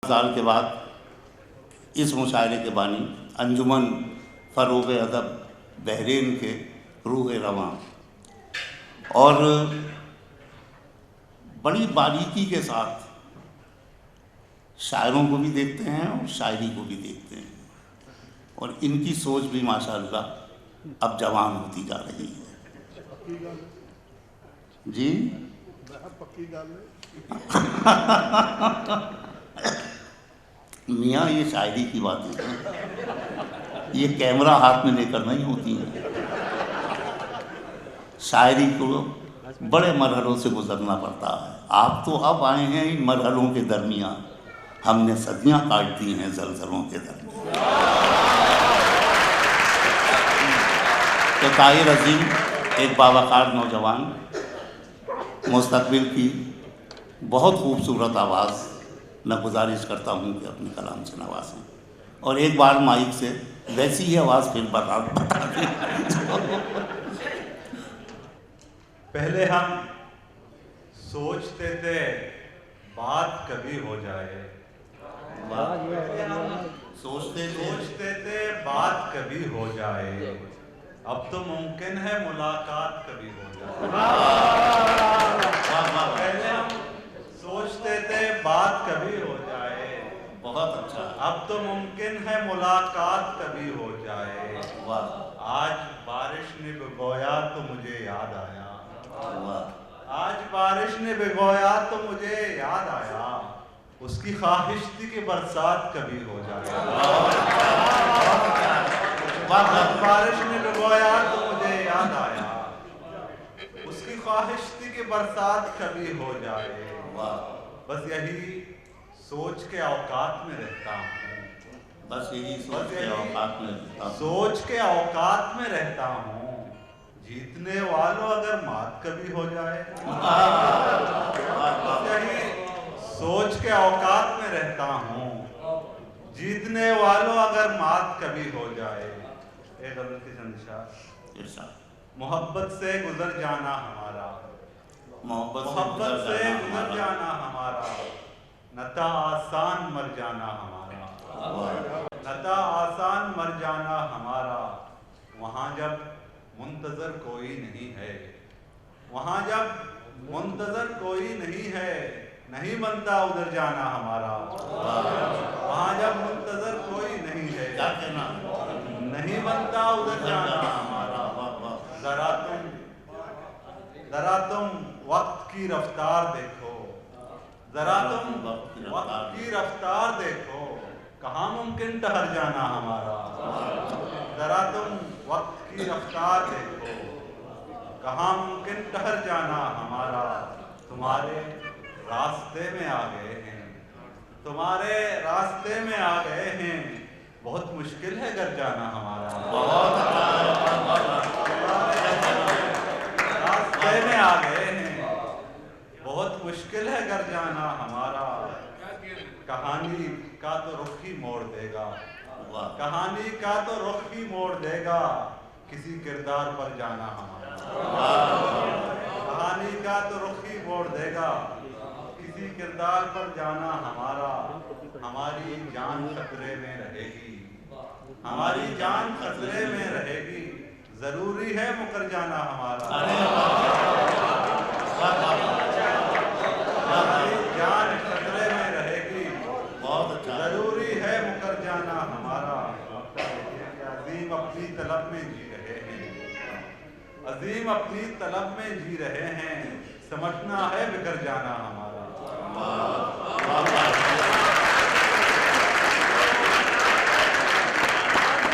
سال کے بعد اس مشاعرے کے بانی انجمن فروغ ادب بحرین کے روح رواں اور بڑی باریکی کے ساتھ شاعروں کو بھی دیکھتے ہیں اور شاعری کو بھی دیکھتے ہیں، اور ان کی سوچ بھی ماشاءاللہ اب جوان ہوتی جا رہی ہے۔ جی میاں یہ شاعری کی باتیں ہیں، یہ کیمرہ ہاتھ میں لے کر نہیں ہوتی ہیں۔ شاعری کو بڑے مرحلوں سے گزرنا پڑتا ہے۔ آپ تو اب آئے ہیں ان مرحلوں کے درمیان، ہم نے صدیاں کاٹ دی ہیں زلزلوں کے درمیان۔ تو طاہر عظیم ایک باوقار نوجوان، مستقبل کی بہت خوبصورت آواز، میں گزارش کرتا ہوں کہ اپنے کلام سے نوازیں، اور ایک بار مائک سے ویسی ہی آواز پھر بتا دیں۔ پہلے ہم سوچتے تھے بات کبھی ہو جائے، سوچتے تھے بات کبھی ہو جائے، اب تو ممکن ہے ملاقات کبھی ہو جائے۔ پہلے ہم سوچتے تھے بات کبھی ہو جائے، بہت اچھا، اب تو ممکن ہے ملاقات کبھی ہو جائے۔ آج بارش نے بھگویا تو مجھے یاد آیا، آج بارش نے بھگویا تو مجھے یاد آیا، اس کی خواہش تھی کہ برسات کبھی ہو جائے۔ آج بارش نے بھگویا تو مجھے یاد آیا، اس کی خواہش تھی کہ برسات کبھی ہو جائے۔ بس یہی سوچ کے اوقات میں رہتا ہوں، بس یہی سوچ کے اوقات میں رہتا ہوں، سوچ کے اوقات میں رہتا ہوں، جیتنے والوں اگر مات کبھی ہو جائے۔ یہی سوچ کے اوقات میں رہتا ہوں، جیتنے والوں اگر مات کبھی ہو جائے۔ ایک غزل کی چند محبت سے گزر جانا ہمارا، محبت سے گزر جانا ہمارا، نتا آسان مر جانا ہمارا، نتا آسان مر جانا ہمارا، وہاں جب منتظر کوئی نہیں ہے، وہاں جب منتظر کوئی نہیں ہے، نہیں بنتا ادھر جانا ہمارا، وہاں جب منتظر کوئی نہیں ہے، نہیں بنتا ادھر جانا ہمارا۔ ذرا تم وقت کی رفتار دیکھو، ذرا تم وقت کی رفتار دیکھو، کہاں ممکن ٹھہر جانا ہمارا۔ ذرا تم وقت کی رفتار دیکھو، کہاں ممکن ٹھہر جانا ہمارا۔ تمہارے راستے میں آ گئے ہیں، تمہارے راستے میں آ گئے ہیں، بہت مشکل ہے گر جانا ہمارا۔ راستے میں آ گئے ہیں، بہت مشکل ہے گر جانا ہمارا۔ کہانی کا تو رخ ہی موڑ دے گا، کہانی کا تو رخ ہی موڑ دے گا، کسی کردار پر جانا ہمارا۔ کہانی کا تو رخ ہی موڑ دے گا، کسی کردار پر جانا ہمارا۔ ہماری جان خطرے میں رہے گی، ہماری جان خطرے میں رہے گی، ضروری ہے مکر جانا ہمارا۔ ہماری جان خطرے میں رہے گی، ضروری ہے مکر جانا ہمارا۔ عظیم اپنی طلب میں جی رہے ہیں، عظیم اپنی طلب میں جی رہے ہیں، سمجھنا ہے بکر جانا ہمارا۔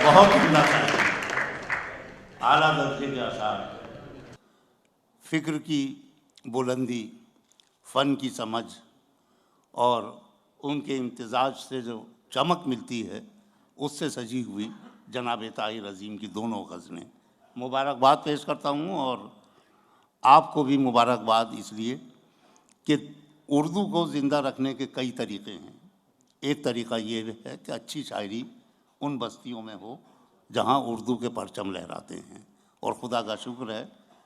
بہت عمدہ شاعری، اعلیٰ درجے کے اشعار، فکر کی بلندی، فن کی سمجھ اور ان کے امتزاج سے جو چمک ملتی ہے، اس سے سجی ہوئی جناب طاہر عظیم کی دونوں غزلیں مبارکباد پیش کرتا ہوں، اور آپ کو بھی مبارکباد اس لیے کہ اردو کو زندہ رکھنے کے کئی طریقے ہیں۔ ایک طریقہ یہ ہے کہ اچھی شاعری ان بستیوں میں ہو جہاں اردو کے پرچم لہراتے ہیں، اور خدا کا شکر ہے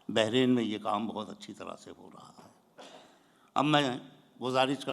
بحرین میں یہ کام بہت اچھی طرح سے ہو رہا ہے۔ اب میں گزارش